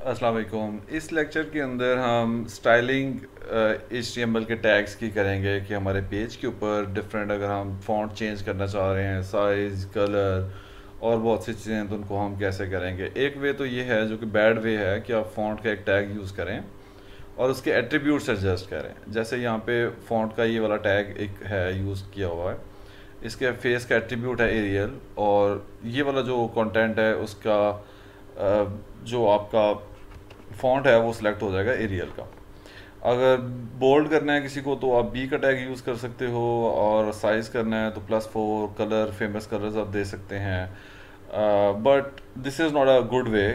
अस्सलाम वालेकुम। इस लेक्चर के अंदर हम स्टाइलिंग HTML के टैग्स की करेंगे कि हमारे पेज के ऊपर डिफरेंट अगर हम फ़ॉन्ट चेंज करना चाह रहे हैं, साइज़, कलर और बहुत सी चीज़ें हैं, तो उनको हम कैसे करेंगे। एक वे तो ये है जो कि बैड वे है कि आप फ़ॉन्ट का एक टैग यूज़ करें और उसके एट्रीब्यूट्स एडजस्ट करें। जैसे यहाँ पे फ़ॉन्ट का ये वाला टैग एक है यूज़ किया हुआ है, इसके फेस का एट्रीब्यूट है एरियल, और ये वाला जो कंटेंट है उसका जो आपका फ़ॉन्ट है वो सिलेक्ट हो जाएगा एरियल का। अगर बोल्ड करना है किसी को तो आप बी का टैग यूज़ कर सकते हो, और साइज़ करना है तो +4, कलर फेमस कलर्स आप दे सकते हैं। But this is not a good way.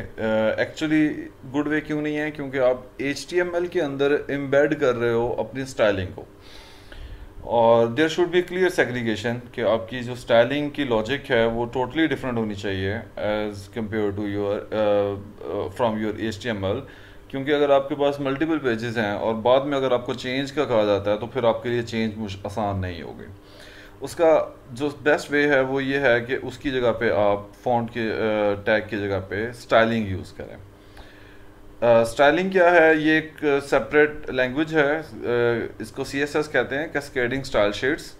Actually good way क्यों नहीं है? क्योंकि आप HTML के अंदर एम्बेड कर रहे हो अपनी स्टाइलिंग को, और there should be clear segregation कि आपकी जो स्टाइलिंग की लॉजिक है वो टोटली डिफरेंट होनी चाहिए as compare to your from your HTML। क्योंकि अगर आपके पास मल्टीपल पेजेस हैं और बाद में अगर आपको चेंज का कहा जाता है तो फिर आपके लिए चेंज आसान नहीं होगी। उसका जो बेस्ट वे है वो ये है कि उसकी जगह पे आप फ़ॉन्ट के टैग की जगह पे स्टाइलिंग यूज़ करें। स्टाइलिंग क्या है? ये एक सेपरेट लैंग्वेज है, इसको CSS कहते हैं, कैस्केडिंग स्टाइल शीट्स।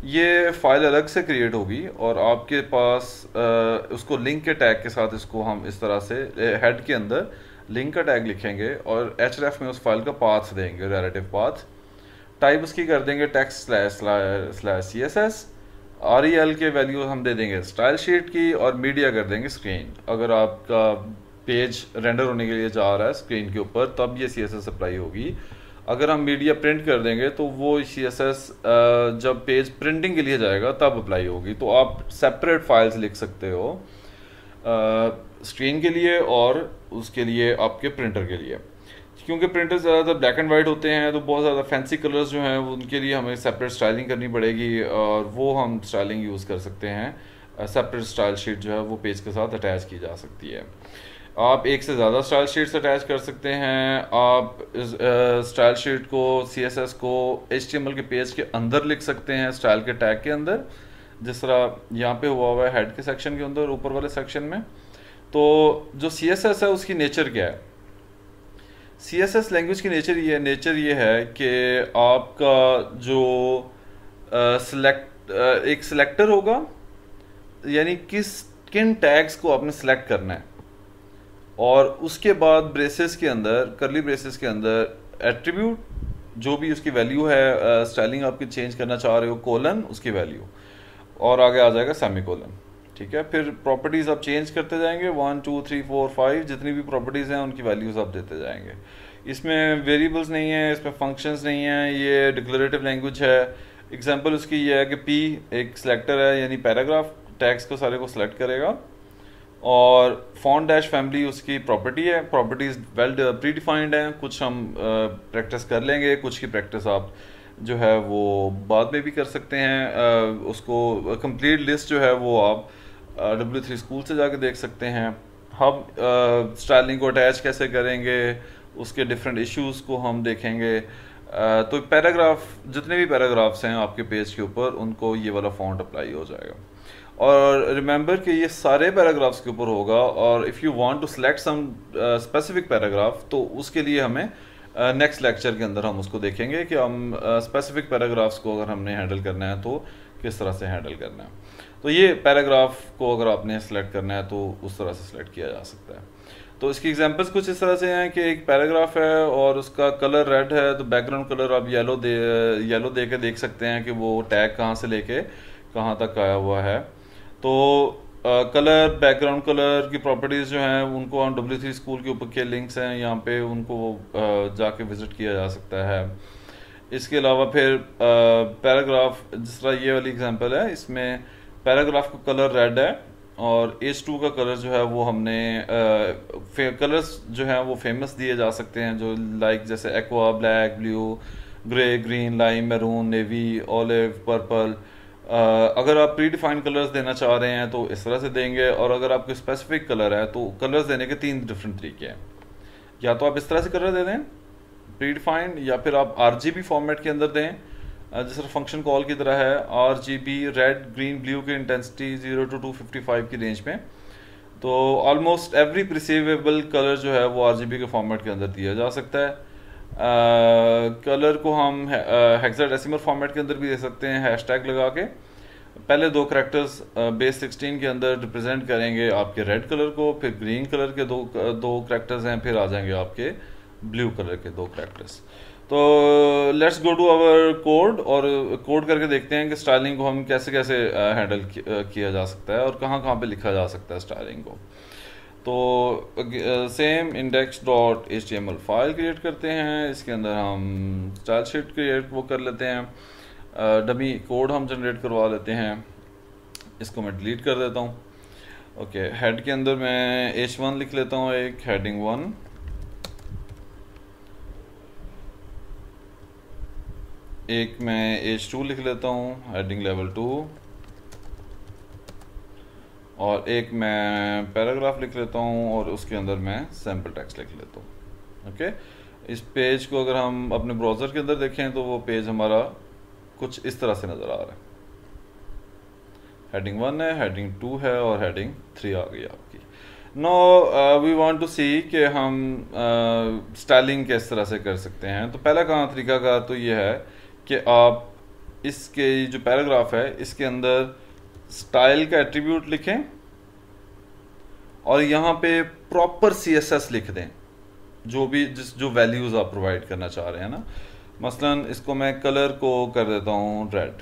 ये फाइल अलग से क्रिएट होगी और आपके पास उसको लिंक के टैग के साथ इसको हम इस तरह से हेड के अंदर लिंक का टैग लिखेंगे और href में उस फाइल का पाथ देंगे, रिलेटिव पाथ। टाइप उसकी कर देंगे टेक्स्ट स्लैश CSS। REL के वैल्यू हम दे देंगे स्टाइल शीट की, और मीडिया कर देंगे स्क्रीन। अगर आपका पेज रेंडर होने के लिए जा रहा है स्क्रीन के ऊपर तब ये CSS अप्लाई होगी। अगर हम मीडिया प्रिंट कर देंगे तो वो CSS जब पेज प्रिंटिंग के लिए जाएगा तब अप्लाई होगी। तो आप सेपरेट फाइल्स लिख सकते हो स्क्रीन के लिए और उसके लिए आपके प्रिंटर के लिए। क्योंकि प्रिंटर ज़्यादातर ब्लैक एंड वाइट होते हैं तो बहुत ज़्यादा फैंसी कलर्स जो हैं उनके लिए हमें सेपरेट स्टाइलिंग करनी पड़ेगी, और वो हम स्टाइलिंग यूज़ कर सकते हैं। सेपरेट स्टाइल शीट जो है वो पेज के साथ अटैच की जा सकती है। आप एक से ज़्यादा स्टाइल शीट्स अटैच कर सकते हैं। आप स्टाइल शीट को, CSS को HTML के पेज के अंदर लिख सकते हैं, स्टाइल के टैग के अंदर, जिस तरह यहाँ पे हुआ है हेड के सेक्शन के अंदर ऊपर वाले सेक्शन में। तो जो CSS है उसकी नेचर क्या है? CSS लैंग्वेज की नेचर ये है कि आपका जो एक सिलेक्टर होगा, यानी किन टैग्स को आपने सेलेक्ट करना है, और उसके बाद ब्रेसेस के अंदर, करली ब्रेसेस के अंदर एट्रीब्यूट जो भी उसकी वैल्यू है, स्टाइलिंग आपकी चेंज करना चाह रहे हो, कोलन उसकी वैल्यू, और आगे आ जाएगा सेमीकोलन। ठीक है, फिर प्रॉपर्टीज़ आप चेंज करते जाएंगे, 1 2 3 4 5 जितनी भी प्रॉपर्टीज़ हैं उनकी वैल्यूज़ आप देते जाएंगे। इसमें वेरिएबल्स नहीं है, इसमें फंक्शंस नहीं है, ये डिक्लेरेटिव लैंग्वेज है। एग्जांपल उसकी ये है कि P एक सिलेक्टर है, यानी पैराग्राफ टैग्स को सारे को सिलेक्ट करेगा, और फॉन्ट डैश फैमिली उसकी प्रॉपर्टी है। प्रॉपर्टीज़ वेल प्री डिफाइंड हैं, कुछ हम प्रैक्टिस कर लेंगे, कुछ की प्रैक्टिस आप जो है वो बाद में भी कर सकते हैं। उसको कंप्लीट लिस्ट जो है वो आप W3 स्कूल से जाके देख सकते हैं। हम स्टाइलिंग को अटैच कैसे करेंगे, उसके डिफरेंट इश्यूज़ को हम देखेंगे। तो पैराग्राफ, जितने भी पैराग्राफ्स हैं आपके पेज के ऊपर, उनको ये वाला फॉन्ट अप्लाई हो जाएगा। और रिमेंबर कि ये सारे पैराग्राफ्स के ऊपर होगा, और if you want to select some specific paragraph तो उसके लिए हमें नेक्स्ट लेक्चर के अंदर हम उसको देखेंगे कि हम स्पेसिफिक पैराग्राफ्स को अगर हमने हैंडल करना है तो किस तरह से हैंडल करना है। तो ये पैराग्राफ को अगर आपने सेलेक्ट करना है तो उस तरह से सेलेक्ट किया जा सकता है। तो इसकी एग्जांपल्स कुछ इस तरह से हैं कि एक पैराग्राफ है और उसका कलर रेड है, तो बैकग्राउंड कलर आप येलो दे के देख सकते हैं कि वो टैग कहाँ से लेके कहाँ तक आया हुआ है। तो कलर, बैकग्राउंड कलर की प्रॉपर्टीज़ जो हैं उनको हम W3 स्कूल के ऊपर के लिंक्स हैं यहाँ पे, उनको जाके विज़िट किया जा सकता है। इसके अलावा फिर पैराग्राफ, जिस तरह ये वाली एग्जांपल है, इसमें पैराग्राफ का कलर रेड है और H2 का कलर जो है वो हमने कलर्स जो हैं वो फेमस दिए जा सकते हैं, जो लाइक जैसे aqua, black, blue, grey, green, lime, maroon, navy, olive, purple. अगर आप प्री डिफाइंड कलर्स देना चाह रहे हैं तो इस तरह से देंगे, और अगर आपको स्पेसिफिक कलर है तो कलर्स देने के 3 डिफरेंट तरीके हैं। या तो आप इस तरह से कलर दे दें प्री डिफाइंड, या फिर आप RGB फॉर्मेट के अंदर दें, जिस तरह फंक्शन कॉल की तरह है। RGB रेड, ग्रीन, ब्लू की इंटेंसिटी 0 to 255 की रेंज में तो ऑलमोस्ट एवरी प्रिसीवेबल कलर जो है वो आरजीबी के फॉर्मेट के अंदर दिया जा सकता है। कलर को हम हेक्साडेसिमल फॉर्मेट के अंदर भी दे सकते हैं हैशटैग लगा के। पहले दो करैक्टर्स बेस 16 के अंदर रिप्रेजेंट करेंगे आपके रेड कलर को, फिर ग्रीन कलर के दो करैक्टर्स हैं, फिर आ जाएंगे आपके ब्लू कलर के दो करैक्टर्स। तो let's go to our code और कोड करके देखते हैं कि स्टाइलिंग को हम कैसे कैसे हैंडल किया जा सकता है और कहाँ कहाँ पे लिखा जा सकता है स्टाइलिंग को। तो same index dot HTML file create करते हैं, इसके अंदर हम स्टाइल शीट क्रिएट वो कर लेते हैं, डमी कोड हम जनरेट करवा लेते हैं, इसको मैं डिलीट कर देता हूँ। ओके, हेड के अंदर मैं H1 लिख लेता हूँ, एक हेडिंग 1, एक मैं H2 लिख लेता हूँ हेडिंग लेवल 2, और एक मैं पैराग्राफ लिख लेता हूँ और उसके अंदर मैं सैम्पल टेक्स्ट लिख लेता हूँ। ओके, इस पेज को अगर हम अपने ब्राउज़र के अंदर देखें तो वो पेज हमारा कुछ इस तरह से नज़र आ रहा है। हेडिंग 1 है, हेडिंग 2 है और हेडिंग 3 आ गई आपकी। नो वी वांट टू सी कि हम स्टाइलिंग किस तरह से कर सकते हैं। तो पहला तरीका का तो ये है कि आप इसके जो पैराग्राफ है इसके अंदर स्टाइल का एट्रीब्यूट लिखें और यहाँ पे प्रॉपर CSS लिख दें, जो वैल्यूज आप प्रोवाइड करना चाह रहे हैं ना। मसलन इसको मैं कलर को कर देता हूँ रेड।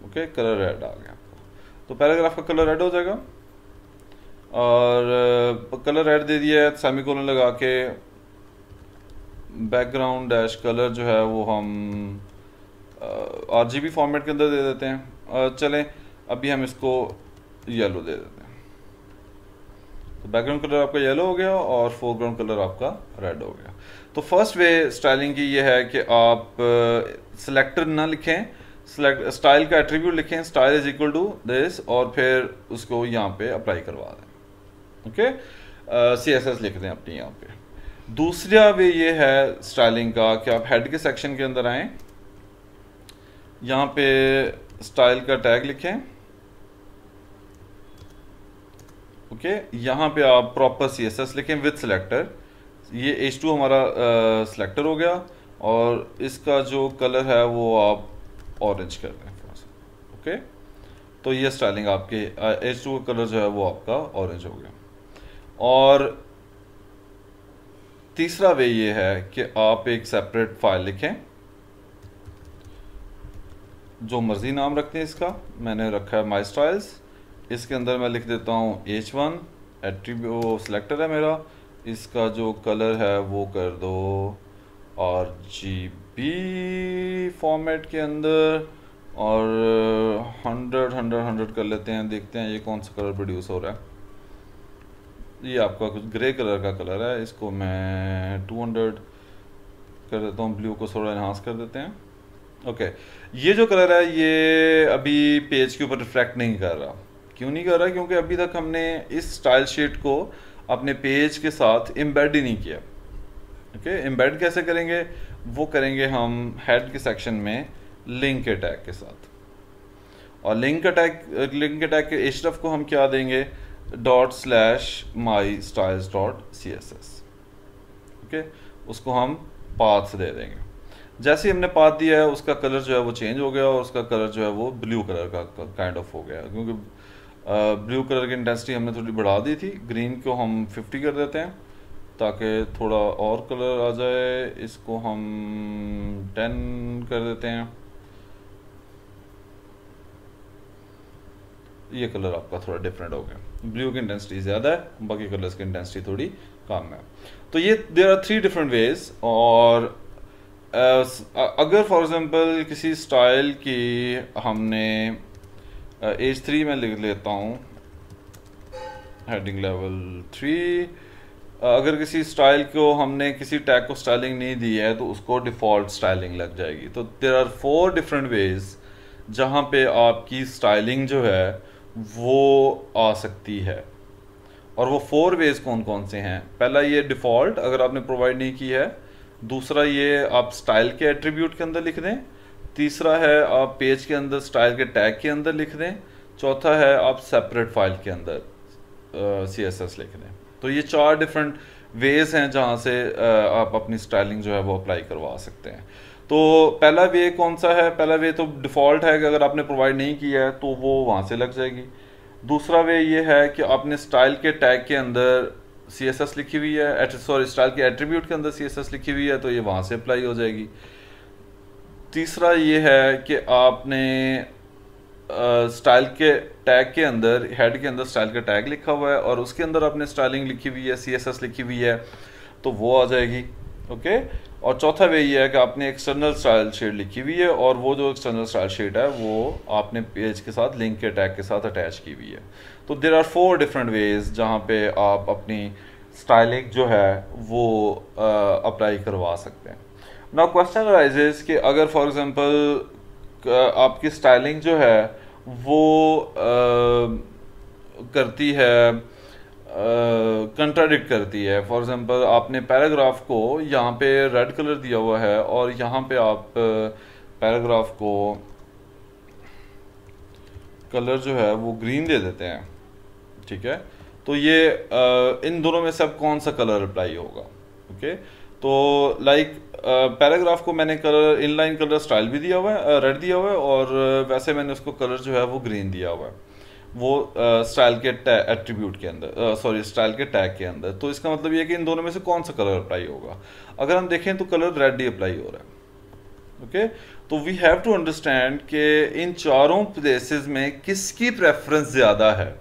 ओके, कलर रेड आ गया, तो पैराग्राफ का कलर रेड हो जाएगा। और कलर रेड दे दिया है, सेमीकोलन लगा के बैकग्राउंड डैश कलर जो है वो हम RGB फॉर्मेट के अंदर दे देते हैं। चलें अभी हम इसको येलो दे देते हैं, तो बैकग्राउंड कलर आपका येलो हो गया और फोरग्राउंड कलर आपका रेड हो गया। तो फर्स्ट वे स्टाइलिंग की ये है कि आप सिलेक्टर ना लिखें, स्टाइल का एट्रीब्यूट लिखें, style is equal to this, और फिर उसको यहाँ पे अप्लाई करवा दें। ओके, CSS लिख दें अपनी यहाँ पे। दूसरा वे ये है स्टाइलिंग का कि आप हेड के सेक्शन के अंदर आएं, यहाँ पे स्टाइल का टैग लिखें। ओके, यहाँ पे आप प्रॉपर CSS लिखें विद सिलेक्टर। ये H2 हमारा सिलेक्टर हो गया और इसका जो कलर है वो आप ऑरेंज कर दें थोड़ा सा। ओके, तो ये स्टाइलिंग आपके H2 का कलर जो है वो आपका ऑरेंज हो गया। और तीसरा वे ये है कि आप एक सेपरेट फाइल लिखें, जो मर्जी नाम रखते हैं इसका, मैंने रखा है माई स्टाइल्स। इसके अंदर मैं लिख देता हूँ H1 एट्रीब्यूट सिलेक्टर है मेरा, इसका जो कलर है वो कर दो RGB फॉर्मेट के अंदर, और 100 कर लेते हैं, देखते हैं ये कौन सा कलर प्रोड्यूस हो रहा है। ये आपका कुछ ग्रे कलर का कलर है, इसको मैं 200 कर देता हूँ, ब्लू को थोड़ा इन्हांस कर देते हैं। ओके, ये जो कलर है ये अभी पेज के ऊपर रिफ्लेक्ट नहीं कर रहा। क्यों नहीं कर रहा? क्योंकि अभी तक हमने इस स्टाइल शीट को अपने पेज के साथ एम्बेड ही नहीं किया। ओके, एम्बेड कैसे करेंगे? वो करेंगे हम हेड के सेक्शन में लिंक के टैग के साथ, और लिंक के टैग के href को हम क्या देंगे? ./mystyles.css। ओके, उसको हम पाथ दे देंगे। जैसे ही हमने पाथ दिया है उसका कलर जो है वो चेंज हो गया और उसका कलर जो है वो ब्लू कलर का काइंड ऑफ हो गया, क्योंकि ब्लू कलर की इंटेंसिटी हमने थोड़ी बढ़ा दी थी। ग्रीन को हम 50 कर देते हैं ताकि थोड़ा और कलर आ जाए, इसको हम 10 कर देते हैं। ये कलर आपका थोड़ा डिफरेंट हो गया, ब्लू की इंटेंसिटी ज़्यादा है, बाकी कलर्स की इंटेंसिटी थोड़ी कम है। तो ये देयर आर 3 डिफरेंट वेज। और अगर फॉर एग्जांपल किसी स्टाइल की हमने H3 में लिख लेता हूँ हेडिंग लेवल 3, अगर किसी स्टाइल को हमने किसी टैग को स्टाइलिंग नहीं दी है तो उसको डिफ़ॉल्ट स्टाइलिंग लग जाएगी। तो देयर आर 4 डिफरेंट वेज जहाँ पे आपकी स्टाइलिंग जो है वो आ सकती है। और वो 4 वेज कौन कौन से हैं? पहला ये डिफ़ॉल्ट अगर आपने प्रोवाइड नहीं की है, दूसरा ये आप स्टाइल के एट्रीब्यूट के अंदर लिख दें, तीसरा है आप पेज के अंदर स्टाइल के टैग के अंदर लिख दें, चौथा है आप सेपरेट फाइल के अंदर CSS लिख दें। तो ये 4 डिफरेंट वेज हैं जहाँ से आप अपनी स्टाइलिंग जो है वो अप्लाई करवा सकते हैं। तो पहला वे कौन सा है? पहला वे तो डिफ़ॉल्ट है कि अगर आपने प्रोवाइड नहीं किया है तो वो वहाँ से लग जाएगी। दूसरा वे ये है कि आपने स्टाइल के टैग के अंदर CSS लिखी हुई है, सॉरी स्टाइल के एट्रीब्यूट के अंदर CSS लिखी हुई है, तो ये वहाँ से अप्लाई हो जाएगी। तीसरा ये है कि आपने स्टाइल के टैग के अंदर, हेड के अंदर स्टाइल का टैग लिखा हुआ है और उसके अंदर आपने स्टाइलिंग लिखी हुई है, CSS लिखी हुई है, तो वो आ जाएगी। ओके। और चौथा वे ये है कि आपने एक्सटर्नल स्टाइल शीट लिखी हुई है और वो जो एक्सटर्नल स्टाइल शीट है वो आपने पेज के साथ लिंक के टैग के साथ अटैच की हुई है। तो देयर आर 4 डिफरेंट वेज जहाँ पे आप अपनी स्टाइलिंग जो है वो अप्लाई करवा सकते हैं। नाउ क्वेश्चन अराइजेस कि अगर फॉर एग्जांपल आपकी स्टाइलिंग जो है वो करती है, कंट्राडिक्ट करती है। फॉर एग्जांपल आपने पैराग्राफ को यहाँ पे रेड कलर दिया हुआ है और यहाँ पे आप पैराग्राफ को कलर जो है वो ग्रीन दे देते हैं, ठीक है। तो ये इन दोनों में से अब कौन सा कलर अप्लाई होगा? ओके। तो लाइक पैराग्राफ को मैंने कलर इनलाइन कलर स्टाइल भी दिया हुआ है, रेड दिया हुआ है, और वैसे मैंने उसको कलर जो है वो ग्रीन दिया हुआ है, वो स्टाइल के एट्रीब्यूट के अंदर, सॉरी स्टाइल के टैग के अंदर। तो इसका मतलब ये है कि इन दोनों में से कौन सा कलर अप्लाई होगा? अगर हम देखें तो कलर रेड ही अप्लाई हो रहा है। ओके। तो वी हैव टू अंडरस्टैंड कि इन चारों प्लेसेस में किसकी प्रेफरेंस ज्यादा है।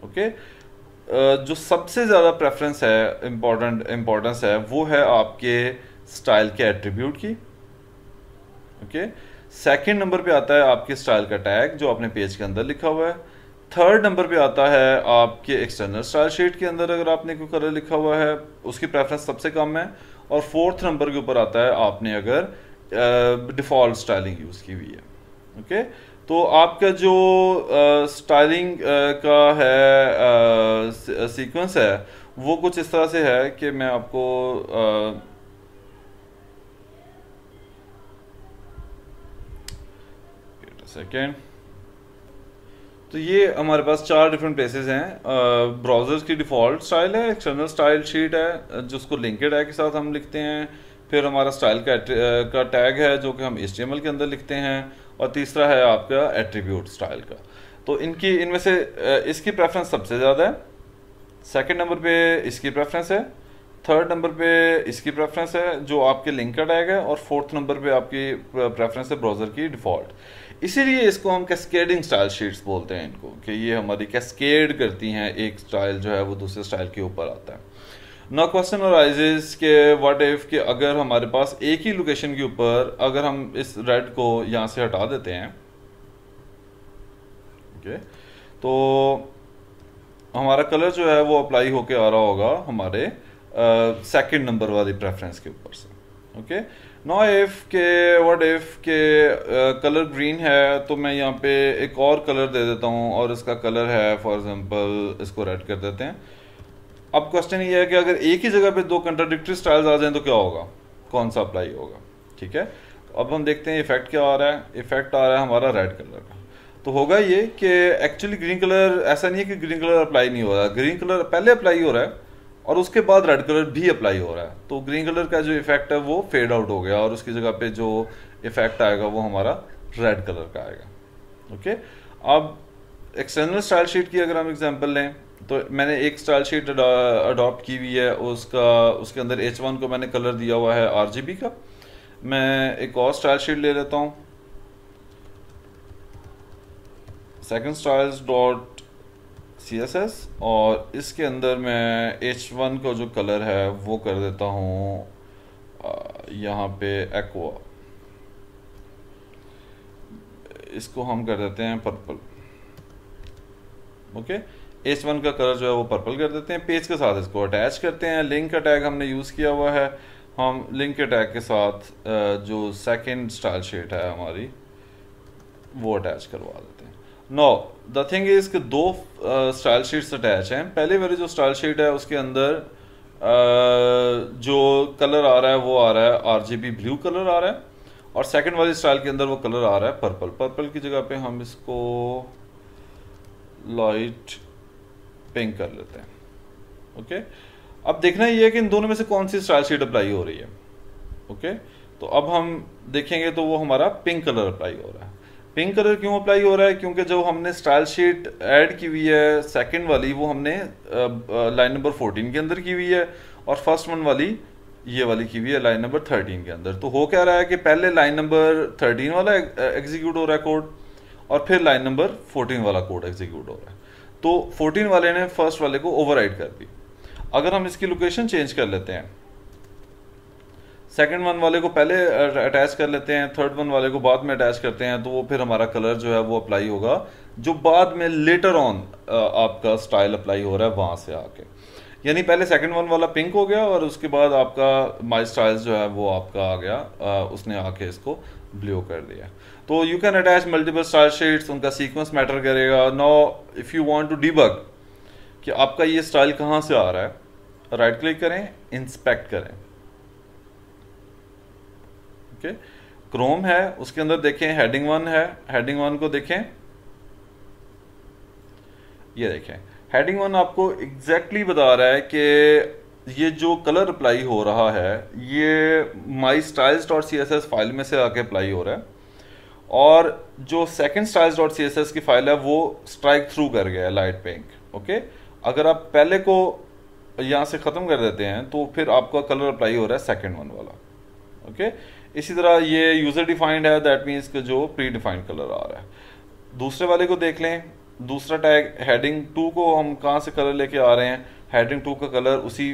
ओके। जो सबसे ज़्यादा प्रेफरेंस है, इम्पोर्टेंस है, वो है आपके स्टाइल के एट्रीब्यूट की। ओके। सेकंड नंबर पे आता है आपके स्टाइल का टैग जो आपने पेज के अंदर लिखा हुआ है। थर्ड नंबर पे आता है आपके एक्सटर्नल स्टाइल शीट के अंदर अगर आपने कोई कलर लिखा हुआ है, उसकी प्रेफरेंस सबसे कम है। और फोर्थ नंबर के ऊपर आता है आपने अगर डिफ़ॉल्ट स्टाइलिंग यूज़ की हुई है। ओके। तो आपका जो स्टाइलिंग का है सीक्वेंस है वो कुछ इस तरह से है कि मैं आपको सेकेंड। तो ये हमारे पास 4 डिफरेंट प्लेसेस हैं। ब्राउज़र्स की डिफ़ॉल्ट स्टाइल है, एक्सटर्नल स्टाइल शीट है जिसको लिंकेड टैग के साथ हम लिखते हैं, फिर हमारा स्टाइल का टैग है जो कि हम HTML के अंदर लिखते हैं, और तीसरा है आपका एट्रीब्यूट स्टाइल का। तो इनमें से इसकी प्रेफरेंस सबसे ज़्यादा है, सेकंड नंबर पे इसकी प्रेफरेंस है, थर्ड नंबर पे इसकी प्रेफरेंस है जो आपके लिंक का टैग है, और फोर्थ नंबर पे आपकी प्रेफरेंस है ब्राउज़र की डिफ़ॉल्ट। इसीलिए इसको हम कैस्केडिंग स्टाइल शीट्स बोलते हैं इनको, कि ये हमारी कैस्केड करती हैं, एक स्टाइल जो है वो दूसरे स्टाइल के ऊपर आता है। नाउ क्वेश्चन अराइजेस के व्हाट इफ कि अगर हमारे पास एक ही लोकेशन के ऊपर अगर हम इस रेड को यहाँ से हटा देते हैं, ओके, तो हमारा कलर जो है वो अप्लाई होके आ रहा होगा हमारे सेकंड नंबर वाली प्रेफरेंस के ऊपर से। ओके। नाउ इफ के व्हाट इफ के कलर ग्रीन है तो मैं यहाँ पे एक और कलर दे देता हूँ और इसका कलर है फॉर एग्जांपल इसको रेड कर देते हैं। अब क्वेश्चन ये है कि अगर एक ही जगह पे 2 कंट्राडिक्टरी स्टाइल्स आ जाएं तो क्या होगा, कौन सा अप्लाई होगा? ठीक है। अब हम देखते हैं इफेक्ट क्या आ रहा है। इफेक्ट आ रहा है हमारा रेड कलर का। तो होगा ये कि एक्चुअली ग्रीन कलर, ऐसा नहीं है कि ग्रीन कलर अप्लाई नहीं हो रहा, ग्रीन कलर पहले अप्लाई हो रहा है और उसके बाद रेड कलर भी अप्लाई हो रहा है। तो ग्रीन कलर का जो इफेक्ट है वो फेड आउट हो गया और उसकी जगह पे जो इफेक्ट आएगा वो हमारा रेड कलर का आएगा। ओके। अब एक्सटर्नल स्टाइल शीट की अगर हम एग्जांपल लें तो मैंने एक स्टाइल शीट अडॉप्ट की हुई है, उसके अंदर H1 को मैंने कलर दिया हुआ है RGB का। मैं एक और स्टाइल शीट ले लेता हूँ, सेकंड स्टाइल्स डॉट CSS, और इसके अंदर मैं H1 को जो कलर है वो कर देता हूँ यहाँ पे एक्वा, इसको हम कर देते हैं पर्पल। ओके। H1 का कलर जो है वो पर्पल कर देते हैं, पेज के साथ इसको अटैच करते हैं। लिंक का टैग हमने यूज़ किया हुआ है, हम लिंक के टैग के साथ जो सेकंड स्टाइल शीट है हमारी वो अटैच करवा देते हैं। नो द थिंग इज कि 2 स्टाइल शीट्स अटैच हैं। पहले वाली जो स्टाइल शीट है उसके अंदर जो कलर आ रहा है वो आ रहा है RGB ब्लू कलर आ रहा है, और सेकंड वाली स्टाइल के अंदर वो कलर आ रहा है पर्पल। पर्पल की जगह पे हम इसको लाइट पिंक कर लेते हैं। ओके, अब देखना ये है कि इन दोनों में से कौन सी स्टाइल शीट अप्लाई हो रही है। ओके, तो अब हम देखेंगे तो वो हमारा पिंक कलर अप्लाई हो रहा है। पिंक कलर क्यों अप्लाई हो रहा है? क्योंकि जो हमने स्टाइल शीट ऐड की हुई है सेकंड वाली, वो हमने लाइन नंबर 14 के अंदर की हुई है, और फर्स्ट वन वाली ये वाली की हुई है लाइन नंबर 13 के अंदर। तो हो क्या रहा है कि पहले लाइन नंबर 13 वाला एग्जीक्यूट हो रहा है कोड, और फिर लाइन नंबर 14 वाला कोड एग्जीक्यूट हो रहा है। तो 14 वाले ने फर्स्ट वाले को ओवरराइड कर दी। अगर हम इसकी लोकेशन चेंज कर लेते हैं, सेकंड वन वाले को पहले अटैच कर लेते हैं, थर्ड वन वाले को बाद में अटैच करते हैं, तो वो फिर हमारा कलर जो है वो अप्लाई होगा जो बाद में लेटर ऑन आपका स्टाइल अप्लाई हो रहा है वहां से आके। यानी पहले सेकंड वन वाला पिंक हो गया और उसके बाद आपका माई स्टाइल्स जो है वो आपका आ गया, उसने आके इसको ब्लू कर दिया। तो you can attach multiple style sheets, उनका सीक्वेंस मैटर करेगा। Now if you want to debug कि आपका ये स्टाइल कहाँ से आ रहा है, राइट क्लिक करें, इंस्पेक्ट करें। ओके, क्रोम है, उसके अंदर देखें हेडिंग 1 है, हेडिंग 1 को देखें, ये देखें हेडिंग 1 आपको एग्जैक्टली बता रहा है कि ये जो कलर अप्लाई हो रहा है ये my styles dot C S S file में से आके अप्लाई हो रहा है, और जो second styles dot C S S की फाइल है वो स्ट्राइक थ्रू कर गया है लाइट पिंक। ओके, अगर आप पहले को यहां से खत्म कर देते हैं तो फिर आपका कलर अप्लाई हो रहा है सेकंड वन वाला। ओके, इसी तरह ये यूजर डिफाइंड है, दैट मीन्स कि जो प्री डिफाइंड कलर आ रहा है। दूसरे वाले को देख लें, दूसरा टैग हेडिंग 2 को हम कहाँ से कलर लेके आ रहे हैं, हेडिंग 2 का कलर उसी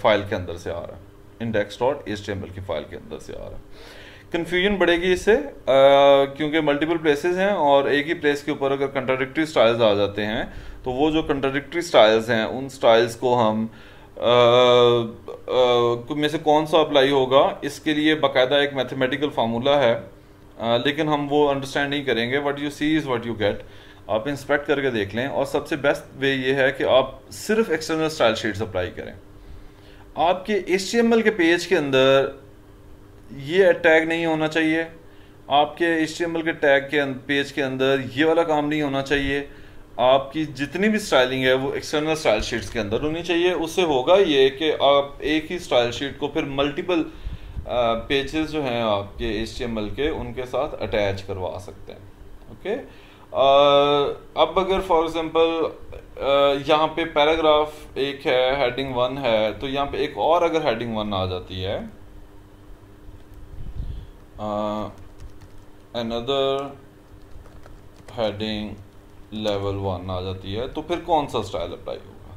फाइल के अंदर से आ रहा है, index.html की फाइल के अंदर से आ रहा है। कन्फ्यूजन बढ़ेगी इससे क्योंकि मल्टीपल प्लेसेस हैं और एक ही प्लेस के ऊपर अगर कंट्राडिक्टरी स्टाइल्स आ जाते हैं तो वो जो कंट्राडिक्टरी स्टाइल्स हैं उन स्टाइल्स को हम में से कौन सा अप्लाई होगा, इसके लिए बाकायदा एक मैथमेटिकल फार्मूला है, लेकिन हम वो अंडरस्टैंड नहीं करेंगे। What you see is what you get. आप इंस्पेक्ट करके देख लें, और सबसे बेस्ट वे ये है कि आप सिर्फ एक्सटर्नल स्टाइल शीट्स अप्लाई करें। आपके HTML के पेज के अंदर ये टैग नहीं होना चाहिए, आपके HTML के टैग के पेज के अंदर ये वाला काम नहीं होना चाहिए। आपकी जितनी भी स्टाइलिंग है वो एक्सटर्नल स्टाइल शीट्स के अंदर होनी चाहिए। उससे होगा ये कि आप एक ही स्टाइल शीट को फिर मल्टीपल पेजेस जो हैं आपके HTML के उनके साथ अटैच करवा सकते हैं। ओके, अब अगर फॉर एग्जांपल यहाँ पे पैराग्राफ एक है, हेडिंग 1 है, तो यहाँ पे एक और अगर हेडिंग 1 आ जाती है, अनदर हेडिंग लेवल 1 आ जाती है, तो फिर कौन सा स्टाइल अप्लाई होगा?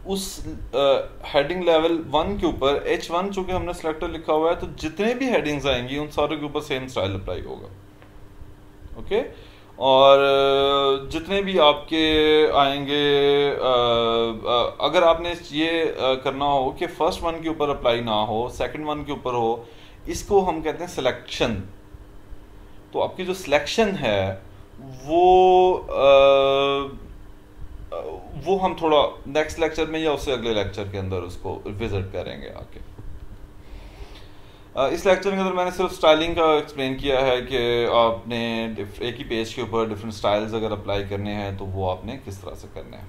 उस हेडिंग लेवल 1 के ऊपर H1 चूंकि हमने सिलेक्टर लिखा हुआ है तो जितने भी हेडिंग्स आएंगी उन सारों के ऊपर सेम स्टाइल अप्लाई होगा। ओके, और जितने भी आपके आएंगे, अगर आपने ये करना हो कि फर्स्ट वन के ऊपर अप्लाई ना हो, सेकंड वन के ऊपर हो, इसको हम कहते हैं सिलेक्शन। तो आपकी जो सिलेक्शन है वो हम थोड़ा नेक्स्ट लेक्चर में या उससे अगले लेक्चर के अंदर उसको विजिट करेंगे आके। इस लेक्चर के अंदर मैंने सिर्फ स्टाइलिंग का एक्सप्लेन किया है कि आपने एक ही पेज के ऊपर डिफरेंट स्टाइल्स अगर अप्लाई करने हैं तो वो आपने किस तरह से करने हैं।